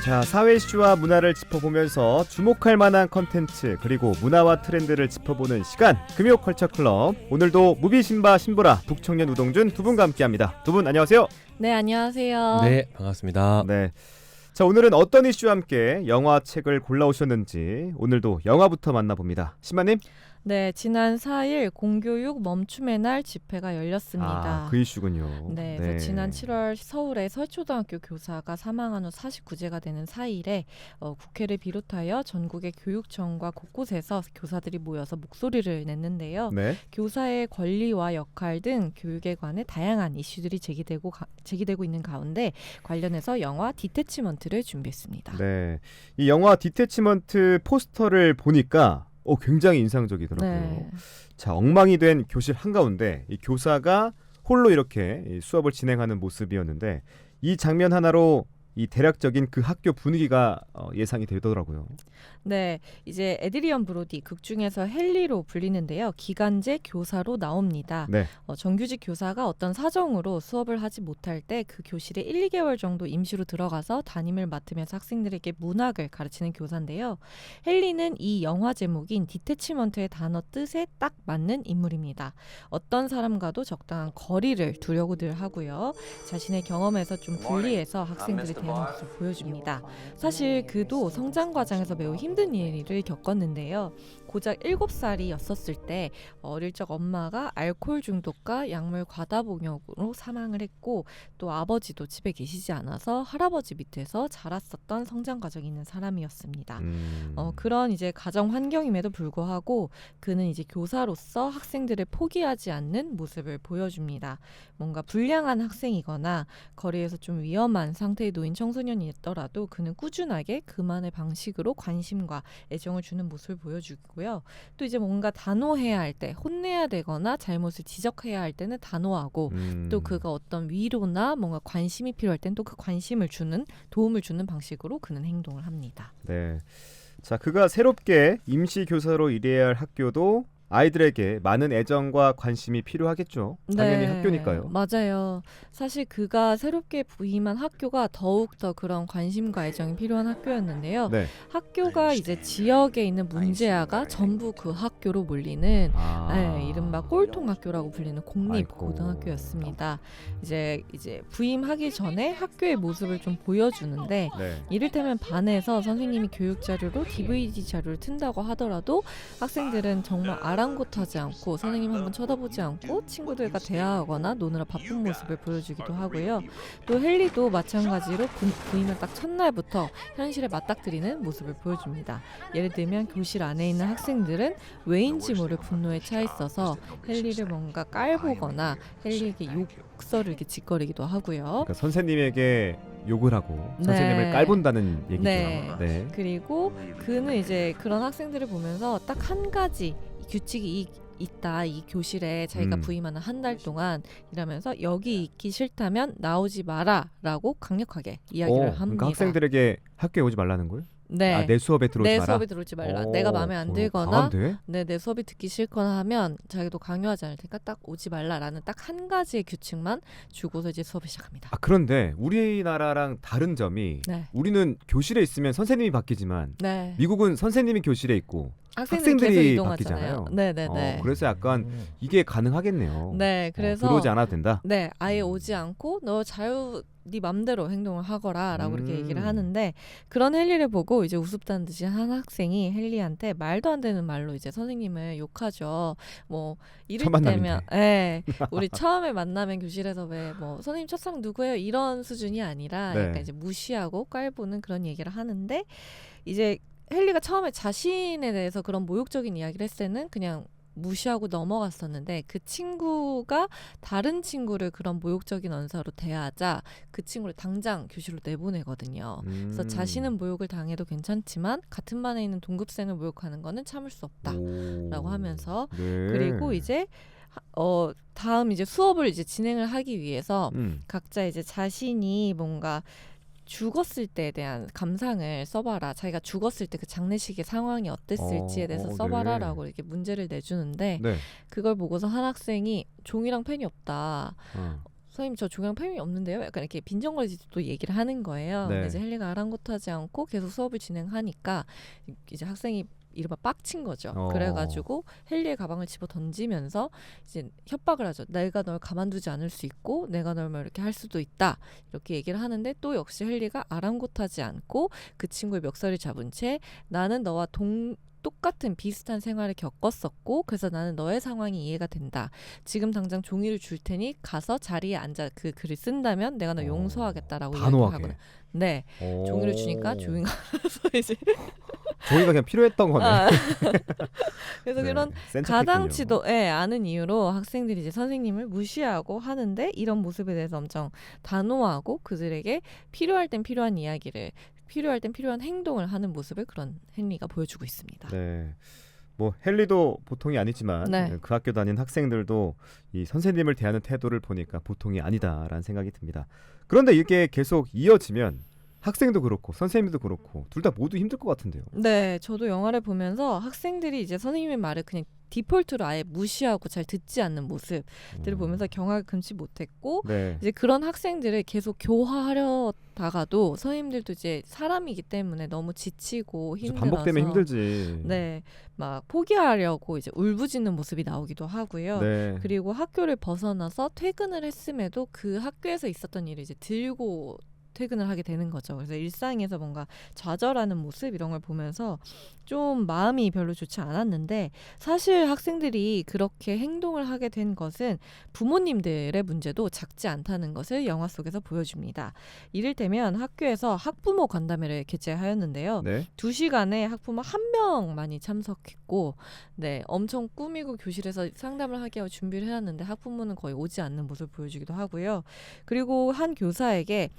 자, 사회 이슈와 문화를 짚어보면서 주목할 만한 컨텐츠 그리고 문화와 트렌드를 짚어보는 시간 금요 컬처 클럽. 오늘도 무비 신바 신보라 북청년 우동준 두 분과 함께합니다. 두 분 안녕하세요. 네, 안녕하세요. 네, 반갑습니다. 네. 자, 오늘은 어떤 이슈와 함께 영화 책을 골라오셨는지 오늘도 영화부터 만나봅니다. 신바님. 네, 지난 4일 공교육 멈춤의 날 집회가 열렸습니다. 아, 그 이슈군요. 네, 그래서 지난 7월 서울의 서초등학교 교사가 사망한 후 49제가 되는 4일에 국회를 비롯하여 전국의 교육청과 곳곳에서 교사들이 모여서 목소리를 냈는데요. 네. 교사의 권리와 역할 등 교육에 관해 다양한 이슈들이 제기되고 있는 가운데 관련해서 영화 디태치먼트를 준비했습니다. 네. 이 영화 디태치먼트 포스터를 보니까 굉장히 인상적이더라고요. 네. 자, 엉망이 된 교실 한가운데 이 교사가 홀로 이렇게 이 수업을 진행하는 모습이었는데 이 장면 하나로 이 대략적인 그 학교 분위기가 예상이 되더라고요. 네, 이제 에드리언 브로디 극 중에서 헨리로 불리는데요. 기간제 교사로 나옵니다. 네. 정규직 교사가 어떤 사정으로 수업을 하지 못할 때 그 교실에 1, 2개월 정도 임시로 들어가서 담임을 맡으면서 학생들에게 문학을 가르치는 교사인데요. 헨리는 이 영화 제목인 디태치먼트의 단어 뜻에 딱 맞는 인물입니다. 어떤 사람과도 적당한 거리를 두려고 늘 하고요. 자신의 경험에서 좀 분리해서 학생들에 대한 모습을 보여줍니다. 사실 그도 성장 과정에서 매우 힘든 일을 겪었는데요. 고작 7살이었을 때 어릴 적 엄마가 알코올 중독과 약물 과다복용으로 사망을 했고 또 아버지도 집에 계시지 않아서 할아버지 밑에서 자랐었던 성장 과정이 있는 사람이었습니다. 그런 이제 가정 환경임에도 불구하고 그는 이제 교사로서 학생들을 포기하지 않는 모습을 보여줍니다. 뭔가 불량한 학생이거나 거리에서 좀 위험한 상태에 놓인 청소년이었더라도 그는 꾸준하게 그만의 방식으로 관심과 애정을 주는 모습을 보여주고요. 또 이제 뭔가 단호해야 할 때, 혼내야 되거나 잘못을 지적해야 할 때는 단호하고 또 그가 어떤 위로나 뭔가 관심이 필요할 땐 또 그 관심을 주는, 도움을 주는 방식으로 그는 행동을 합니다. 네. 자, 그가 새롭게 임시 교사로 일해야 할 학교도 아이들에게 많은 애정과 관심이 필요하겠죠. 당연히 학교니까요. 맞아요. 사실 그가 새롭게 부임한 학교가 더욱더 그런 관심과 애정이 필요한 학교였는데요. 네. 학교가 이제 지역에 있는 문제아가 전부 그 학교로 몰리는 이른바 꼴통 학교라고 불리는 공립 아이고. 고등학교였습니다. 이제 부임하기 전에 학교의 모습을 좀 보여주는데 네. 이를테면 반에서 선생님이 교육 자료로 DVD 자료를 튼다고 하더라도 학생들은 정말 아랑곳하지 않고 선생님 한번 쳐다보지 않고 친구들과 대화하거나 노느라 바쁜 모습을 보여주기도 하고요. 또 헨리도 마찬가지로 부임한 딱 첫날부터 현실에 맞닥뜨리는 모습을 보여줍니다. 예를 들면 교실 안에 있는 학생들은 왜인지 모를 분노에 차 있어서 헨리를 뭔가 깔보거나 헨리에게 욕설을 이렇게 짓거리기도 하고요. 그러니까 선생님에게 욕을 하고 네. 선생님을 깔본다는 얘기죠. 네. 그리고 그는 이제 그런 학생들을 보면서 딱 한 가지 규칙이 있다. 이 교실에 자기가 부임하는 한 달 동안 이러면서 여기 있기 싫다면 나오지 마라 라고 강력하게 이야기를 합니다. 그러니까 학생들에게 학교에 오지 말라는 거예요? 네. 내 수업에 들어오지 내 마라? 수업에 들어오지 말라. 내가 마음에 안 들거나 강한데? 내 수업이 듣기 싫거나 하면 자기도 강요하지 않을 테니까 딱 오지 말라라는 딱 한 가지의 규칙만 주고서 이제 수업을 시작합니다. 그런데 우리나라랑 다른 점이 네. 우리는 교실에 있으면 선생님이 바뀌지만 네. 미국은 선생님이 교실에 있고 학생들이 계속 이동하잖아요. 바뀌잖아요. 그래서 약간 이게 가능하겠네요. 네, 그래서 들어오지 않아도 된다. 네, 아예 오지 않고 너 네 맘대로 행동을 하거라라고 이렇게 얘기를 하는데 그런 헨리를 보고 이제 우습다는 듯이 한 학생이 헨리한테 말도 안 되는 말로 이제 선생님을 욕하죠. 뭐 이를테면, 우리 처음에 만나면 교실에서 왜 뭐 선생님 첫사랑 누구예요? 이런 수준이 아니라 네. 약간 이제 무시하고 깔보는 그런 얘기를 하는데 이제 헨리가 처음에 자신에 대해서 그런 모욕적인 이야기를 했을 때는 그냥 무시하고 넘어갔었는데 그 친구가 다른 친구를 그런 모욕적인 언사로 대하자 그 친구를 당장 교실로 내보내거든요. 그래서 자신은 모욕을 당해도 괜찮지만 같은 반에 있는 동급생을 모욕하는 거는 참을 수 없다라고 하면서 그리고 이제 다음 이제 수업을 이제 진행을 하기 위해서 각자 이제 자신이 뭔가 죽었을 때에 대한 감상을 써봐라. 자기가 죽었을 때 그 장례식의 상황이 어땠을지에 대해서 써봐라라고 이렇게 문제를 내주는데 네. 그걸 보고서 한 학생이 종이랑 펜이 없다. 선생님 저 종양 팸이 없는데요. 약간 이렇게 빈정거리듯이 또 얘기를 하는 거예요. 네. 근데 이제 헬리가 아랑곳하지 않고 계속 수업을 진행하니까 이제 학생이 이른바 빡친 거죠. 그래가지고 헬리의 가방을 집어 던지면서 이제 협박을 하죠. 내가 널 가만두지 않을 수 있고 내가 널 뭐 이렇게 할 수도 있다. 이렇게 얘기를 하는데 또 역시 헬리가 아랑곳하지 않고 그 친구의 멱살을 잡은 채 나는 너와 똑같은 비슷한 생활을 겪었었고 그래서 나는 너의 상황이 이해가 된다. 지금 당장 종이를 줄 테니 가서 자리에 앉아 그 글을 쓴다면 내가 너 용서하겠다라고 단호하게. 이야기하거나. 네. 종이를 주니까 종이가 알아서 이제 종이가 그냥 필요했던 거네. 그래서 네, 그런 센 척했군요. 가당치도 않은 이유로 학생들이 이제 선생님을 무시하고 하는데 이런 모습에 대해서 엄청 단호하고 그들에게 필요할 땐 필요한 이야기를 필요할 땐 필요한 행동을 하는 모습을 그런 헨리가 보여주고 있습니다. 네. 뭐 헨리도 보통이 아니지만 네. 그 학교 다닌 학생들도 이 선생님을 대하는 태도를 보니까 보통이 아니다라는 생각이 듭니다. 그런데 이게 계속 이어지면 학생도 그렇고 선생님도 그렇고 둘 다 모두 힘들 것 같은데요. 네, 저도 영화를 보면서 학생들이 이제 선생님의 말을 그냥 디폴트로 아예 무시하고 잘 듣지 않는 모습들을 보면서 경악을 금치 못했고 네. 이제 그런 학생들을 계속 교화하려다가도 선생님들도 이제 사람이기 때문에 너무 지치고 힘들어서 반복되면 힘들지. 네, 막 포기하려고 이제 울부짖는 모습이 나오기도 하고요. 네. 그리고 학교를 벗어나서 퇴근을 했음에도 그 학교에서 있었던 일을 이제 들고 퇴근을 하게 되는 거죠. 그래서 일상에서 뭔가 좌절하는 모습 이런 걸 보면서 좀 마음이 별로 좋지 않았는데 사실 학생들이 그렇게 행동을 하게 된 것은 부모님들의 문제도 작지 않다는 것을 영화 속에서 보여줍니다. 이를테면 학교에서 학부모 간담회를 개최하였는데요. 네. 2시간에 학부모 1명만이 참석했고 네, 엄청 꾸미고 교실에서 상담을 하게 하고 준비를 해놨는데 학부모는 거의 오지 않는 모습을 보여주기도 하고요. 그리고 한 교사에게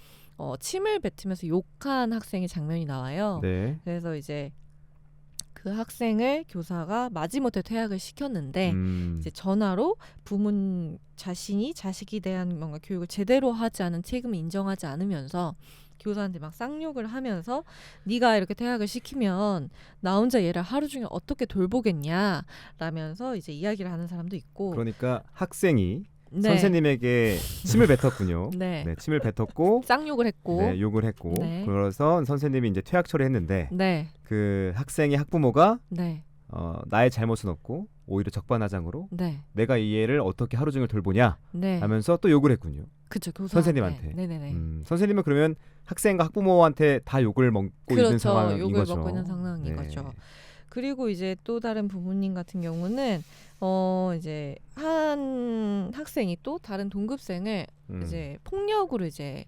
침을 뱉으면서 욕한 학생의 장면이 나와요. 네. 그래서 이제 그 학생을 교사가 마지못해 퇴학을 시켰는데 이제 전화로 자신이 자식에 대한 뭔가 교육을 제대로 하지 않은 책임을 인정하지 않으면서 교사한테 막 쌍욕을 하면서 네가 이렇게 퇴학을 시키면 나 혼자 얘를 하루 종일 어떻게 돌보겠냐 라면서 이제 이야기를 하는 사람도 있고 그러니까 학생이 네. 선생님에게 침을 뱉었군요. 네. 네, 침을 뱉었고 쌍욕을 했고 네, 욕을 했고 네. 그래서 선생님이 이제 퇴학 처리했는데 네. 그 학생의 학부모가 네. 나의 잘못은 없고 오히려 적반하장으로 네. 내가 이 애를 어떻게 하루 종일 돌보냐 네. 하면서 또 욕을 했군요. 그쵸, 교사한테. 선생님한테. 네네네. 선생님은 그러면 학생과 학부모한테 다 욕을 먹고 그렇죠. 있는 상황인 욕을 거죠. 먹고 있는 상황인 네. 거죠. 그리고 이제 또 다른 부모님 같은 경우는 이제 한 학생이 또 다른 동급생을 이제 폭력으로 이제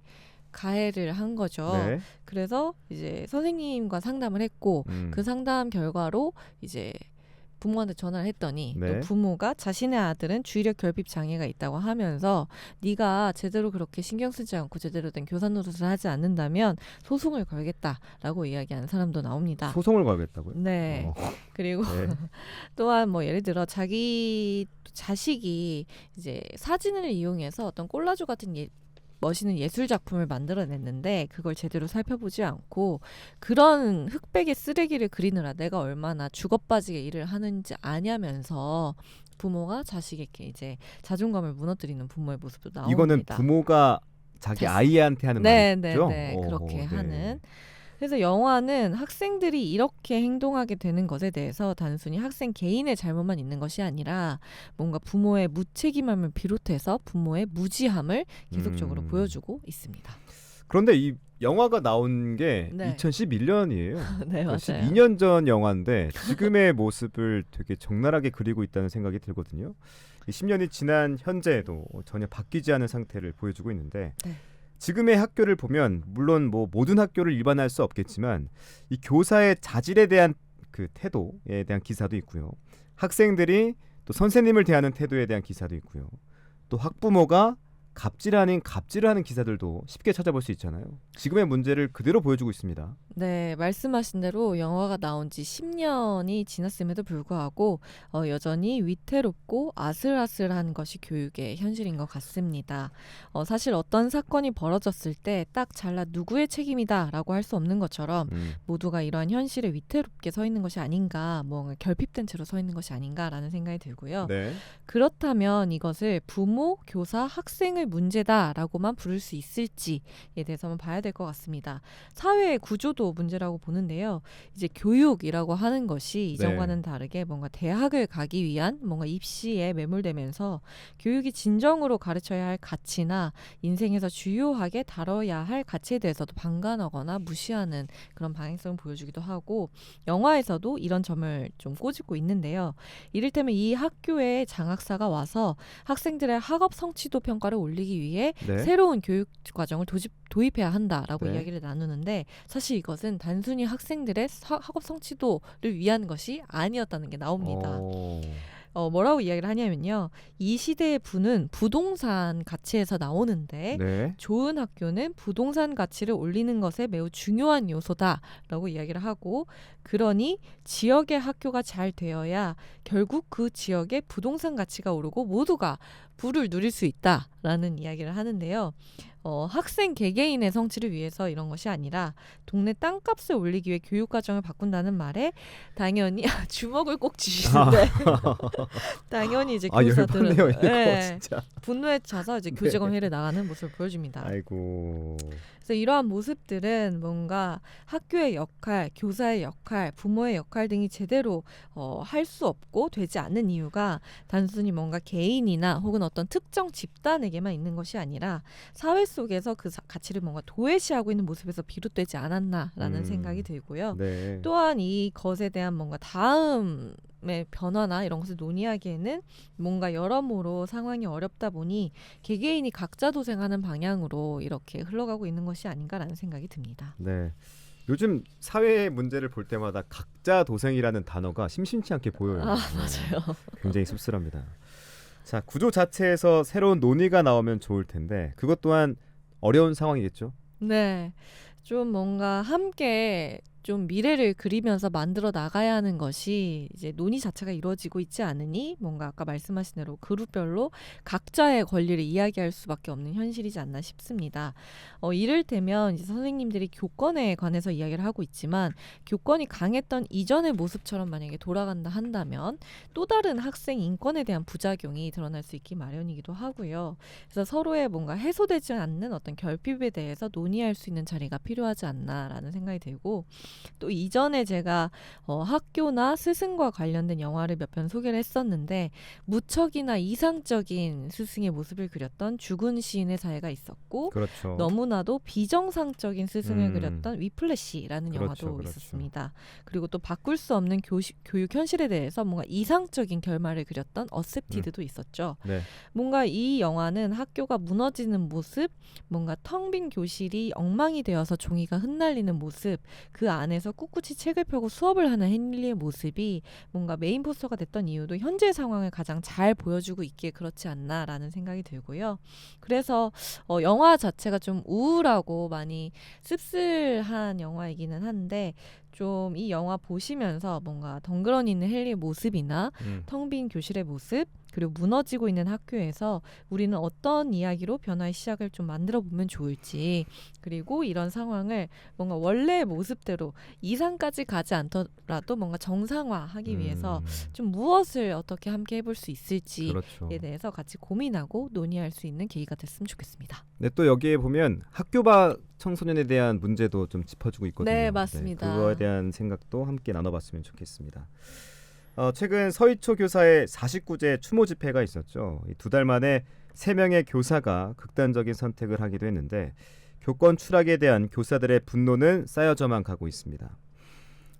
가해를 한 거죠. 네. 그래서 이제 선생님과 상담을 했고 그 상담 결과로 이제 부모한테 전화를 했더니 네. 또 부모가 자신의 아들은 주의력 결핍 장애가 있다고 하면서 네가 제대로 그렇게 신경 쓰지 않고 제대로 된 교사 노릇을 하지 않는다면 소송을 걸겠다라고 이야기하는 사람도 나옵니다. 소송을 걸겠다고요? 네. 그리고 네. 또한 뭐 예를 들어 자기 자식이 이제 사진을 이용해서 어떤 콜라주 같은 멋있는 예술 작품을 만들어냈는데 그걸 제대로 살펴보지 않고 그런 흑백의 쓰레기를 그리느라 내가 얼마나 죽어빠지게 일을 하는지 아냐면서 부모가 자식에게 이제 자존감을 무너뜨리는 부모의 모습도 나옵니다. 이거는 부모가 자기 아이한테 하는 말이죠? 네, 그렇게 하는. 그래서 영화는 학생들이 이렇게 행동하게 되는 것에 대해서 단순히 학생 개인의 잘못만 있는 것이 아니라 뭔가 부모의 무책임함을 비롯해서 부모의 무지함을 계속적으로 보여주고 있습니다. 그런데 이 영화가 나온 게 네. 2011년이에요. 네, 맞아요. 12년 전 영화인데 지금의 모습을 되게 적나라하게 그리고 있다는 생각이 들거든요. 10년이 지난 현재에도 전혀 바뀌지 않은 상태를 보여주고 있는데 네. 지금의 학교를 보면 물론 뭐 모든 학교를 일반화할 수 없겠지만 이 교사의 자질에 대한 그 태도에 대한 기사도 있고요. 학생들이 또 선생님을 대하는 태도에 대한 기사도 있고요. 또 학부모가 갑질 아닌 갑질을 하는 기사들도 쉽게 찾아볼 수 있잖아요. 지금의 문제를 그대로 보여주고 있습니다. 네, 말씀하신 대로 영화가 나온 지 10년이 지났음에도 불구하고 여전히 위태롭고 아슬아슬한 것이 교육의 현실인 것 같습니다. 사실 어떤 사건이 벌어졌을 때 딱 잘라 누구의 책임이다라고 할 수 없는 것처럼 모두가 이러한 현실에 위태롭게 서 있는 것이 아닌가, 뭔가 결핍된 채로 서 있는 것이 아닌가라는 생각이 들고요. 네. 그렇다면 이것을 부모, 교사, 학생을 하나의 문제다라고만 부를 수 있을지에 대해서 한번 봐야 될 것 같습니다. 사회의 구조도 문제라고 보는데요. 이제 교육이라고 하는 것이 이전과는 다르게 뭔가 대학을 가기 위한 뭔가 입시에 매몰되면서 교육이 진정으로 가르쳐야 할 가치나 인생에서 주요하게 다뤄야 할 가치에 대해서도 방관하거나 무시하는 그런 방향성을 보여주기도 하고, 영화에서도 이런 점을 좀 꼬집고 있는데요. 이를테면 이 학교에 장학사가 와서 학생들의 학업 성취도 평가를 올리기 위해 네. 새로운 교육 과정을 도입해야 한다라고 네. 이야기를 나누는데, 사실 이것은 단순히 학생들의 학업 성취도를 위한 것이 아니었다는 게 나옵니다. 뭐라고 이야기를 하냐면요. 이 시대의 부는 부동산 가치에서 나오는데 네. 좋은 학교는 부동산 가치를 올리는 것에 매우 중요한 요소다라고 이야기를 하고, 그러니 지역의 학교가 잘 되어야 결국 그 지역의 부동산 가치가 오르고 모두가 부를 누릴 수 있다라는 이야기를 하는데요. 학생 개개인의 성취를 위해서 이런 것이 아니라 동네 땅값을 올리기 위해 교육과정을 바꾼다는 말에 당연히 주먹을 꼭 쥐시는데 당연히 이제 교사들은 열받네요, 이거 진짜. 분노에 차서 이제 교직원 회의를 나가는 모습을 보여줍니다. 아이고. 그래서 이러한 모습들은 뭔가 학교의 역할, 교사의 역할, 부모의 역할 등이 제대로 할 수 없고 되지 않는 이유가 단순히 뭔가 개인이나 혹은 어떤 특정 집단에게만 있는 것이 아니라 사회 속에서 그 가치를 뭔가 도외시하고 있는 모습에서 비롯되지 않았나라는 생각이 들고요. 네. 또한 이 것에 대한 뭔가 다음의 변화나 이런 것을 논의하기에는 뭔가 여러모로 상황이 어렵다 보니 개개인이 각자 도생하는 방향으로 이렇게 흘러가고 있는 것이 아닌가라는 생각이 듭니다. 네. 요즘 사회의 문제를 볼 때마다 각자 도생이라는 단어가 심심치 않게 보여요. 맞아요. 굉장히 씁쓸합니다. 자, 구조 자체에서 새로운 논의가 나오면 좋을 텐데 그것 또한 어려운 상황이겠죠? 네. 좀 뭔가 함께 좀 미래를 그리면서 만들어 나가야 하는 것이 이제 논의 자체가 이루어지고 있지 않으니 뭔가 아까 말씀하신 대로 그룹별로 각자의 권리를 이야기할 수밖에 없는 현실이지 않나 싶습니다. 이를테면 이제 선생님들이 교권에 관해서 이야기를 하고 있지만 교권이 강했던 이전의 모습처럼 만약에 돌아간다 한다면 또 다른 학생 인권에 대한 부작용이 드러날 수 있기 마련이기도 하고요. 그래서 서로의 뭔가 해소되지 않는 어떤 결핍에 대해서 논의할 수 있는 자리가 필요하지 않나라는 생각이 들고, 또 이전에 제가 학교나 스승과 관련된 영화를 몇 편 소개를 했었는데 무척이나 이상적인 스승의 모습을 그렸던 죽은 시인의 사회가 있었고, 그렇죠. 너무나도 비정상적인 스승을 그렸던 위플래시라는 그렇죠, 영화도 그렇죠. 있었습니다. 그리고 또 바꿀 수 없는 교육 현실에 대해서 뭔가 이상적인 결말을 그렸던 어셉티드도 있었죠. 네. 뭔가 이 영화는 학교가 무너지는 모습, 뭔가 텅 빈 교실이 엉망이 되어서 종이가 흩날리는 모습, 그 안에서 꿋꿋이 책을 펴고 수업을 하는 헨리의 모습이 뭔가 메인 포스터가 됐던 이유도 현재 상황을 가장 잘 보여주고 있기에 그렇지 않나라는 생각이 들고요. 그래서 영화 자체가 좀 우울하고 많이 씁쓸한 영화이기는 한데 좀 이 영화 보시면서 뭔가 덩그러니 있는 헨리의 모습이나 텅 빈 교실의 모습, 그리고 무너지고 있는 학교에서 우리는 어떤 이야기로 변화의 시작을 좀 만들어 보면 좋을지, 그리고 이런 상황을 뭔가 원래의 모습대로 이상까지 가지 않더라도 뭔가 정상화하기 위해서 좀 무엇을 어떻게 함께 해볼 수 있을지에 그렇죠. 대해서 같이 고민하고 논의할 수 있는 계기가 됐으면 좋겠습니다. 네, 또 여기에 보면 학교 밖 청소년에 대한 문제도 좀 짚어주고 있거든요. 네, 맞습니다. 그거에 대한 생각도 함께 나눠봤으면 좋겠습니다. 최근 서희초 교사의 49제 추모 집회가 있었죠. 두 달 만에 3명의 교사가 극단적인 선택을 하기도 했는데 교권 추락에 대한 교사들의 분노는 쌓여져만 가고 있습니다.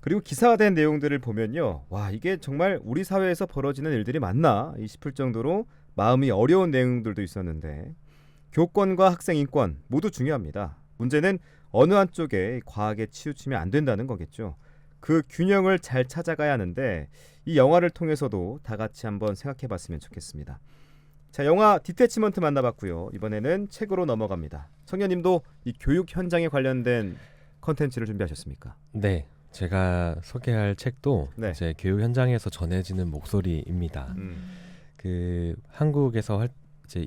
그리고 기사화된 내용들을 보면요, 와, 이게 정말 우리 사회에서 벌어지는 일들이 맞나 싶을 정도로 마음이 어려운 내용들도 있었는데, 교권과 학생 인권 모두 중요합니다. 문제는 어느 한쪽에 과하게 치우치면 안 된다는 거겠죠. 그 균형을 잘 찾아가야 하는데 이 영화를 통해서도 다 같이 한번 생각해봤으면 좋겠습니다. 자, 영화 디태치먼트 만나봤고요. 이번에는 책으로 넘어갑니다. 청년님도 이 교육 현장에 관련된 컨텐츠를 준비하셨습니까? 네, 제가 소개할 책도 네. 이제 교육 현장에서 전해지는 목소리입니다. 그 한국에서 이제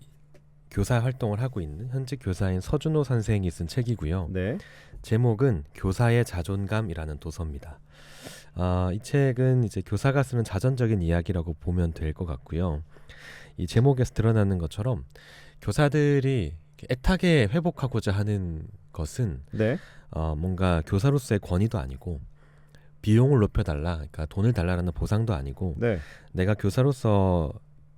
교사 활동을 하고 있는 현직 교사인 서준호 선생이 쓴 책이고요. 네. 제목은 교사의 자존감이라는 도서입니다. 이 책은 이제 교사가 쓰는 자전적인 이야기라고 보면 될 것 같고요. 이 제목에서 드러나는 것처럼 교사들이 애타게 회복하고자 하는 것은 네. 뭔가 교사로서의 권위도 아니고 비용을 높여달라, 그러니까 돈을 달라라는 보상도 아니고 네. 내가 교사로서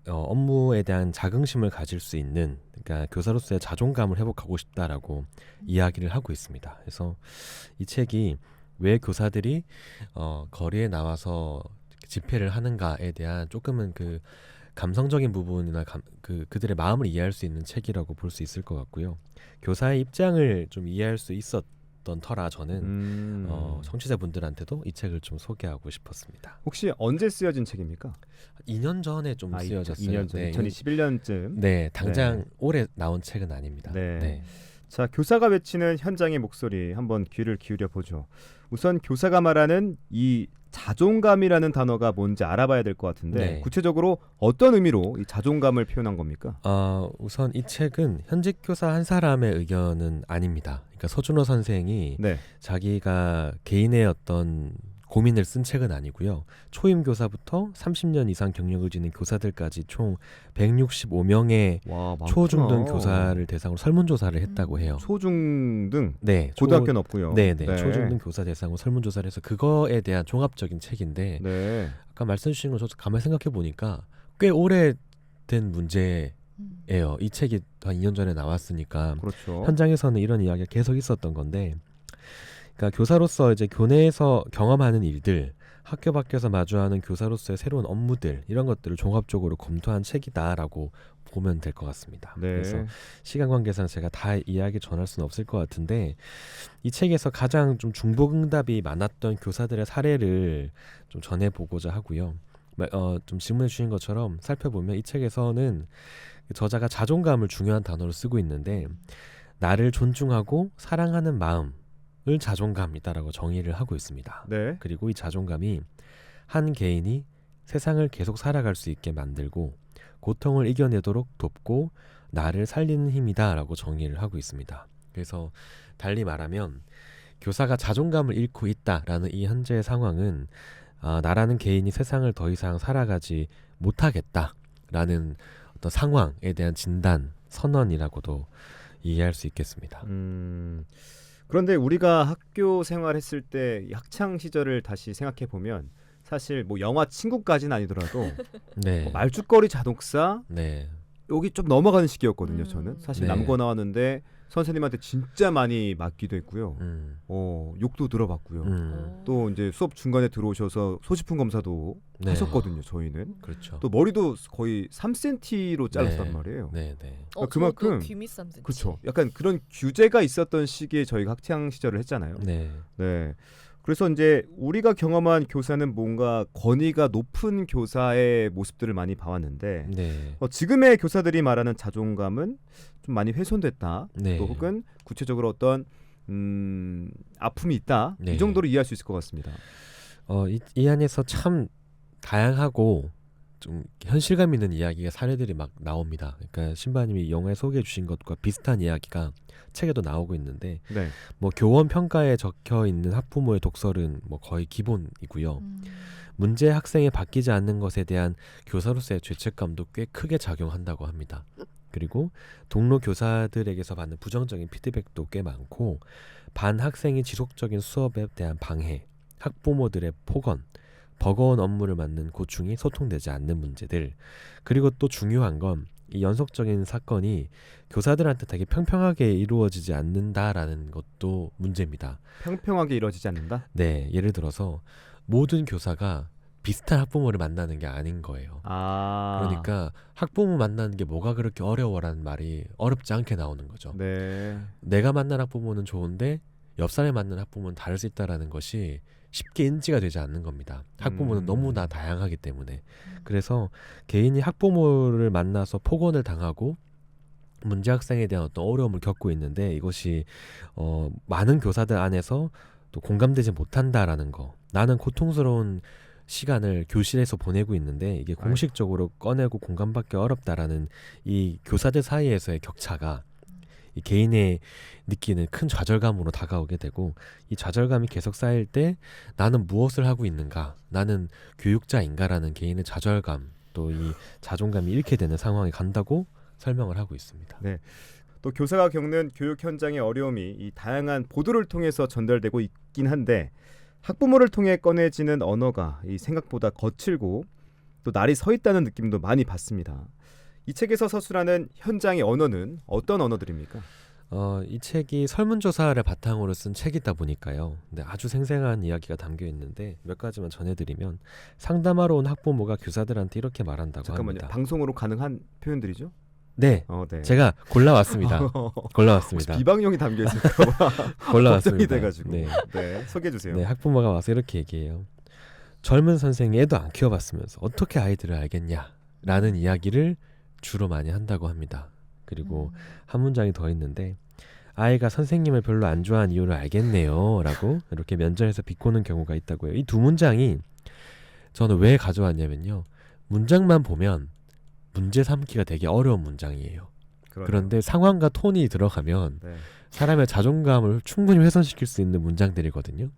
업무에 대한 자긍심을 가질 수 있는, 그러니까 교사로서의 자존감을 회복하고 싶다라고 이야기를 하고 있습니다. 그래서 이 책이 왜 교사들이 거리에 나와서 집회를 하는가에 대한 조금은 그 감성적인 부분이나 그들의 마음을 이해할 수 있는 책이라고 볼 수 있을 것 같고요. 교사의 입장을 좀 이해할 수 있었던 터라 저는 청취자분들한테도 이 책을 좀 소개하고 싶었습니다. 혹시 언제 쓰여진 책입니까? 2년 전에 좀 쓰여졌어요. 2년 전, 네. 2021년쯤. 네, 당장 올해 나온 책은 아닙니다. 네. 네. 자, 교사가 외치는 현장의 목소리 한번 귀를 기울여 보죠. 우선 교사가 말하는 이 자존감이라는 단어가 뭔지 알아봐야 될 것 같은데 네. 구체적으로 어떤 의미로 이 자존감을 표현한 겁니까? 우선 이 책은 현직 교사 한 사람의 의견은 아닙니다. 그러니까 서준호 선생이 네. 자기가 개인의 어떤 고민을 쓴 책은 아니고요. 초임 교사부터 30년 이상 경력을 지닌 교사들까지 총 165명의 와, 많구나. 초중등 교사를 대상으로 설문조사를 했다고 해요. 초중등, 네, 고등학교는 없고요. 네네, 초중등 교사 대상으로 설문조사를 해서 그거에 대한 종합적인 책인데 네. 아까 말씀 주신 거 저도 가만히 생각해 보니까 꽤 오래된 문제예요. 이 책이 한 2년 전에 나왔으니까 그렇죠. 현장에서는 이런 이야기가 계속 있었던 건데, 그러니까 교사로서 이제 교내에서 경험하는 일들, 학교 밖에서 마주하는 교사로서의 새로운 업무들, 이런 것들을 종합적으로 검토한 책이다라고 보면 될 것 같습니다. 네. 그래서 시간 관계상 제가 다 이야기 전할 수는 없을 것 같은데, 이 책에서 가장 좀 중복응답이 많았던 교사들의 사례를 좀 전해보고자 하고요. 좀 질문해 주신 것처럼 살펴보면 이 책에서는 저자가 자존감을 중요한 단어로 쓰고 있는데, 나를 존중하고 사랑하는 마음을 자존감이다라고 정의를 하고 있습니다. 네. 그리고 이 자존감이 한 개인이 세상을 계속 살아갈 수 있게 만들고 고통을 이겨내도록 돕고 나를 살리는 힘이다라고 정의를 하고 있습니다. 그래서 달리 말하면 교사가 자존감을 잃고 있다라는 이 현재의 상황은 나라는 개인이 세상을 더 이상 살아가지 못하겠다라는 어떤 상황에 대한 진단, 선언이라고도 이해할 수 있겠습니다. 그런데 우리가 학교 생활했을 때 학창 시절을 다시 생각해 보면 사실 뭐 영화 친구까지는 아니더라도 네. 뭐 말죽거리 자동차 네. 여기 좀 넘어가는 시기였거든요. 저는 사실 네. 남고 나왔는데 선생님한테 진짜 많이 맞기도 했고요. 음. 욕도 들어봤고요. 음. 또 이제 수업 중간에 들어오셔서 소지품 검사도 네. 하셨거든요. 저희는 그렇죠. 또 머리도 거의 3cm로 잘랐단 네. 말이에요. 네, 네. 그만큼 귀밑 그렇죠. 약간 그런 규제가 있었던 시기에 저희가 학창 시절을 했잖아요. 네. 네. 그래서 이제 우리가 경험한 교사는 뭔가 권위가 높은 교사의 모습들을 많이 봐왔는데 네. 지금의 교사들이 말하는 자존감은 좀 많이 훼손됐다. 네. 또 혹은 구체적으로 어떤 아픔이 있다. 네. 이 정도로 이해할 수 있을 것 같습니다. 이 안에서 참 다양하고 좀 현실감 있는 이야기가 사례들이 막 나옵니다. 그러니까 신바님이 영화에 소개해 주신 것과 비슷한 이야기가 책에도 나오고 있는데, 네. 뭐 교원 평가에 적혀 있는 학부모의 독설은 뭐 거의 기본이고요. 문제 학생이 바뀌지 않는 것에 대한 교사로서의 죄책감도 꽤 크게 작용한다고 합니다. 그리고 동료 교사들에게서 받는 부정적인 피드백도 꽤 많고, 반 학생이 지속적인 수업에 대한 방해, 학부모들의 폭언, 버거운 업무를 맡는 고충이 소통되지 않는 문제들, 그리고 또 중요한 건 이 연속적인 사건이 교사들한테 되게 평평하게 이루어지지 않는다라는 것도 문제입니다. 평평하게 이루어지지 않는다? 네, 예를 들어서 모든 교사가 비슷한 학부모를 만나는 게 아닌 거예요. 그러니까 학부모 만나는 게 뭐가 그렇게 어려워라는 말이 어렵지 않게 나오는 거죠. 네. 내가 만난 학부모는 좋은데 옆 사람이 만난 학부모는 다를 수 있다라는 것이 쉽게 인지가 되지 않는 겁니다. 학부모는 너무나 다양하기 때문에. 그래서 개인이 학부모를 만나서 폭언을 당하고 문제 학생에 대한 어떤 어려움을 겪고 있는데, 이것이 많은 교사들 안에서 또 공감되지 못한다라는 거. 나는 고통스러운 시간을 교실에서 보내고 있는데 이게 공식적으로 꺼내고 공감받기 어렵다라는 이 교사들 사이에서의 격차가 이 개인의 느끼는 큰 좌절감으로 다가오게 되고, 이 좌절감이 계속 쌓일 때 나는 무엇을 하고 있는가, 나는 교육자인가라는 개인의 좌절감, 또 이 자존감이 잃게 되는 상황이 간다고 설명을 하고 있습니다. 또 교사가 겪는 교육 현장의 어려움이 이 다양한 보도를 통해서 전달되고 있긴 한데 학부모를 통해 꺼내지는 언어가 이 생각보다 거칠고 또 날이 서 있다는 느낌도 많이 받습니다. 이 책에서 서술하는 현장의 언어는 어떤 언어들입니까? 이 책이 설문조사를 바탕으로 쓴 책이다 보니까요. 근데 아주 생생한 이야기가 담겨 있는데 몇 가지만 전해드리면 상담하러 온 학부모가 교사들한테 이렇게 말한다고 잠깐만요. 합니다. 방송으로 가능한 표현들이죠? 네, 네. 제가 골라왔습니다. 골라왔습니다. 비방용이 담겨 있을까 봐 걱정이 골라왔습니다. 돼가지고. 네. 소개해 주세요. 네, 학부모가 와서 이렇게 얘기해요. 젊은 선생이 애도 안 키워봤으면서 어떻게 아이들을 알겠냐라는 이야기를 주로 많이 한다고 합니다. 그리고 한 문장이 더 있는데 아이가 선생님을 별로 안 좋아하는 이유를 알겠네요 라고 이렇게 면전에서 비꼬는 경우가 있다고 해요. 이 두 문장이 저는 왜 가져왔냐면요. 문장만 보면 문제 삼기가 되게 어려운 문장이에요. 그런데 상황과 톤이 들어가면 네. 사람의 자존감을 충분히 훼손시킬 수 있는 문장들이거든요.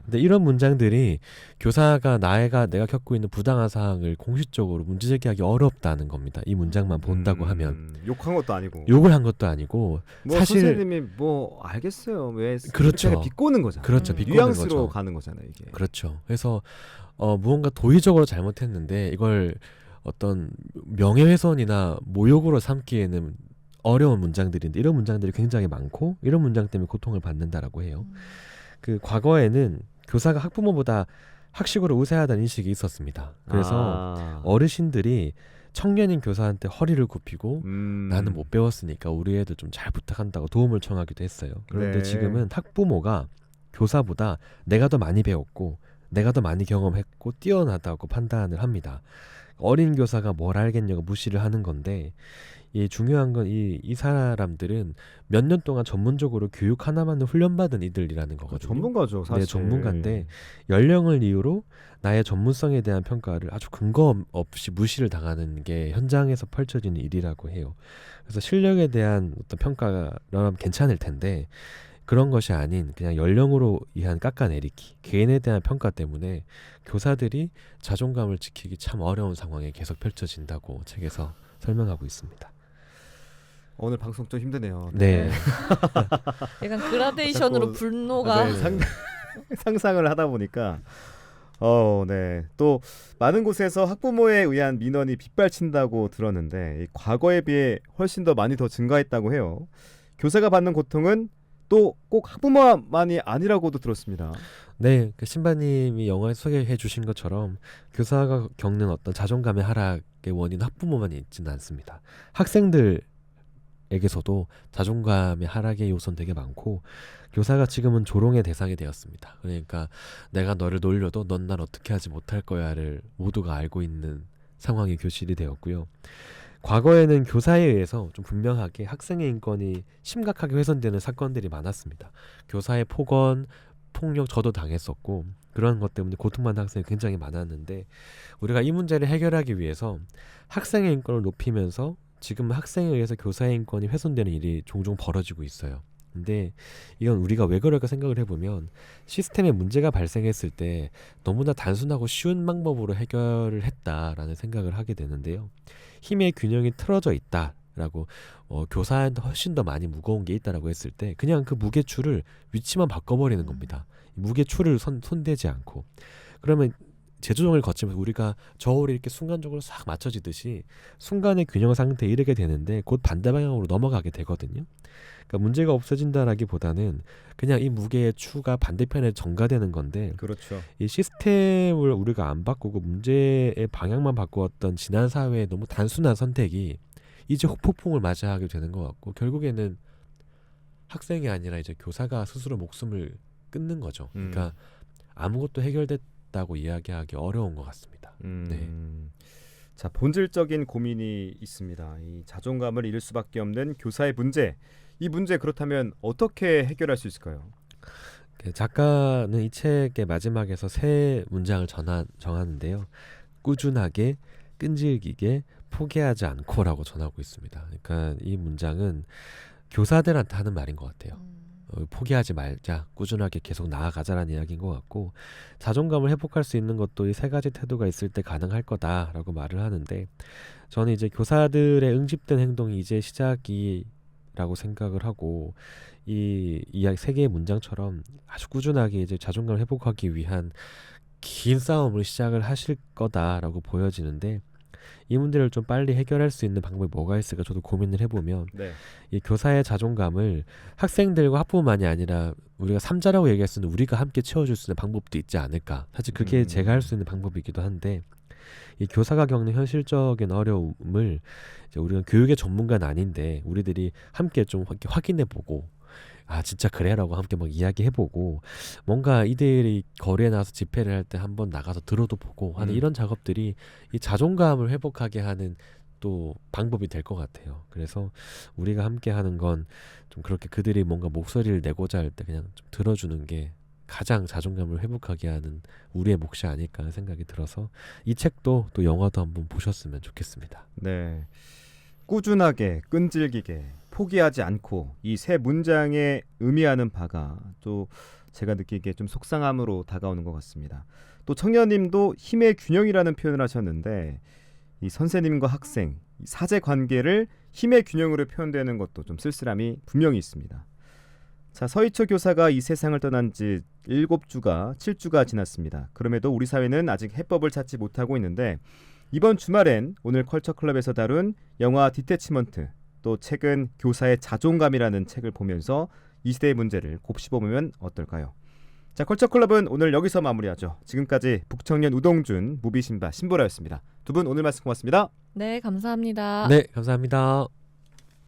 근데 이런 문장들이 교사가 내가 겪고 있는 부당한 사항을 공식적으로 문제 제기하기 어렵다는 겁니다. 이 문장만 본다고 하면. 욕한 것도 아니고. 욕을 한 것도 아니고 뭐 사실 선생님이 뭐 알겠어요. 왜 그렇죠. 비꼬는 거잖아요. 그렇죠. 비꼬는 뉘앙스로 거죠. 가는 거잖아요, 이게. 그렇죠. 그래서 무언가 도의적으로 잘못했는데 이걸 어떤 명예훼손이나 모욕으로 삼기에는 어려운 문장들인데 이런 문장들이 굉장히 많고 이런 문장 때문에 고통을 받는다라고 해요. 그 과거에는 교사가 학부모보다 학식으로 우세하다는 인식이 있었습니다. 그래서 어르신들이 청년인 교사한테 허리를 굽히고 나는 못 배웠으니까 우리 애들 좀 잘 부탁한다고 도움을 청하기도 했어요. 그런데 네. 지금은 학부모가 교사보다 내가 더 많이 배웠고 내가 더 많이 경험했고 뛰어나다고 판단을 합니다. 어린 교사가 뭘 알겠냐고 무시를 하는 건데 이 중요한 건 이 사람들은 몇 년 동안 전문적으로 교육 하나만을 훈련받은 이들이라는 거거든요. 전문가죠, 사실. 네, 전문가인데 연령을 이유로 나의 전문성에 대한 평가를 아주 근거 없이 무시를 당하는 게 현장에서 펼쳐지는 일이라고 해요. 그래서 실력에 대한 어떤 평가가 괜찮을 텐데 그런 것이 아닌 그냥 연령으로 의한 깎아내리기, 개인에 대한 평가 때문에 교사들이 자존감을 지키기 참 어려운 상황이 계속 펼쳐진다고 책에서 설명하고 있습니다. 오늘 방송 좀 힘드네요. 네. 약간 그라데이션으로 자꾸- 분노가 상상을 하다 보니까 네. 또 많은 곳에서 학부모에 의한 민원이 빗발친다고 들었는데 과거에 비해 훨씬 더 많이 더 증가했다고 해요. 교사가 받는 고통은 또 꼭 학부모만이 아니라고도 들었습니다. 네, 그 신바님이 영화에서 소개해 주신 것처럼 교사가 겪는 어떤 자존감의 하락의 원인 학부모만 있지는 않습니다. 학생들에게서도 자존감의 하락의 요소는 되게 많고 교사가 지금은 조롱의 대상이 되었습니다. 그러니까 내가 너를 놀려도 넌 날 어떻게 하지 못할 거야를 모두가 알고 있는 상황이 교실이 되었고요. 과거에는 교사에 의해서 좀 분명하게 학생의 인권이 심각하게 훼손되는 사건들이 많았습니다. 교사의 폭언, 폭력 저도 당했었고 그런 것 때문에 고통받는 학생이 굉장히 많았는데 우리가 이 문제를 해결하기 위해서 학생의 인권을 높이면서 지금 학생에 의해서 교사의 인권이 훼손되는 일이 종종 벌어지고 있어요. 근데 이건 우리가 왜 그럴까 생각을 해보면 시스템에 문제가 발생했을 때 너무나 단순하고 쉬운 방법으로 해결을 했다라는 생각을 하게 되는데요. 힘의 균형이 틀어져 있다라고 교사한테 훨씬 더 많이 무거운 게 있다라고 했을 때 그냥 그 무게추를 위치만 바꿔버리는 겁니다. 무게추를 손대지 않고 그러면 재조정을 거치면서 우리가 저울이 이렇게 순간적으로 싹 맞춰지듯이 순간의 균형 상태에 이르게 되는데 곧 반대 방향으로 넘어가게 되거든요. 그러니까 문제가 없어진다라기보다는 그냥 이 무게의 추가 반대편에 전가되는 건데 그렇죠. 이 시스템을 우리가 안 바꾸고 문제의 방향만 바꾸었던 지난 사회의 너무 단순한 선택이 이제 폭풍을 맞이하게 되는 것 같고 결국에는 학생이 아니라 이제 교사가 스스로 목숨을 끊는 거죠. 그러니까 아무것도 해결됐다고 이야기하기 어려운 것 같습니다. 네. 자, 본질적인 고민이 있습니다. 이 자존감을 잃을 수밖에 없는 교사의 문제. 이 문제 그렇다면 어떻게 해결할 수 있을까요? 작가는 이 책의 마지막에서 세 문장을 정하는데요. 꾸준하게, 끈질기게, 포기하지 않고라고 전하고 있습니다. 그러니까 이 문장은 교사들한테 하는 말인 것 같아요. 포기하지 말자, 꾸준하게 계속 나아가자라는 이야기인 것 같고, 자존감을 회복할 수 있는 것도 이 세 가지 태도가 있을 때 가능할 거다라고 말을 하는데, 저는 이제 교사들의 응집된 행동이 이제 시작이라고 생각을 하고, 이 이야기 세 개의 문장처럼 아주 꾸준하게 이제 자존감을 회복하기 위한 긴 싸움을 시작을 하실 거다라고 보여지는데, 이 문제를 좀 빨리 해결할 수 있는 방법이 뭐가 있을까 저도 고민을 해보면, 네. 이 교사의 자존감을 학생들과 학부모만이 아니라 우리가 삼자라고 얘기할 수 있는 우리가 함께 채워줄 수 있는 방법도 있지 않을까. 사실 그게 제가 할 수 있는 방법이기도 한데, 이 교사가 겪는 현실적인 어려움을 이제 우리는 교육의 전문가는 아닌데 우리들이 함께 좀 이렇게 확인해보고, 아 진짜 그래라고 함께 막 이야기해보고, 뭔가 이들이 거리에 나와서 집회를 할 때 한번 나가서 들어도 보고 하는 이런 작업들이 이 자존감을 회복하게 하는 또 방법이 될 것 같아요. 그래서 우리가 함께 하는 건 좀 그렇게 그들이 뭔가 목소리를 내고자 할 때 그냥 좀 들어주는 게 가장 자존감을 회복하게 하는 우리의 몫이 아닐까 하는 생각이 들어서, 이 책도 또 영화도 한번 보셨으면 좋겠습니다. 네. 꾸준하게, 끈질기게, 포기하지 않고, 이 세 문장에 의미하는 바가 또 제가 느끼기에 좀 속상함으로 다가오는 것 같습니다. 또 청년님도 힘의 균형이라는 표현을 하셨는데, 이 선생님과 학생, 이 사제 관계를 힘의 균형으로 표현되는 것도 좀 쓸쓸함이 분명히 있습니다. 자, 서희초 교사가 이 세상을 떠난 지 7주가 지났습니다. 그럼에도 우리 사회는 아직 해법을 찾지 못하고 있는데, 이번 주말엔 오늘 컬처클럽에서 다룬 영화 디태치먼트, 또 최근 교사의 자존감이라는 책을 보면서 이 시대의 문제를 곱씹어보면 어떨까요? 자, 컬처클럽은 오늘 여기서 마무리하죠. 지금까지 북청년 우동준, 무비신바 신보라였습니다. 두 분 오늘 말씀 고맙습니다. 네, 감사합니다. 네, 감사합니다.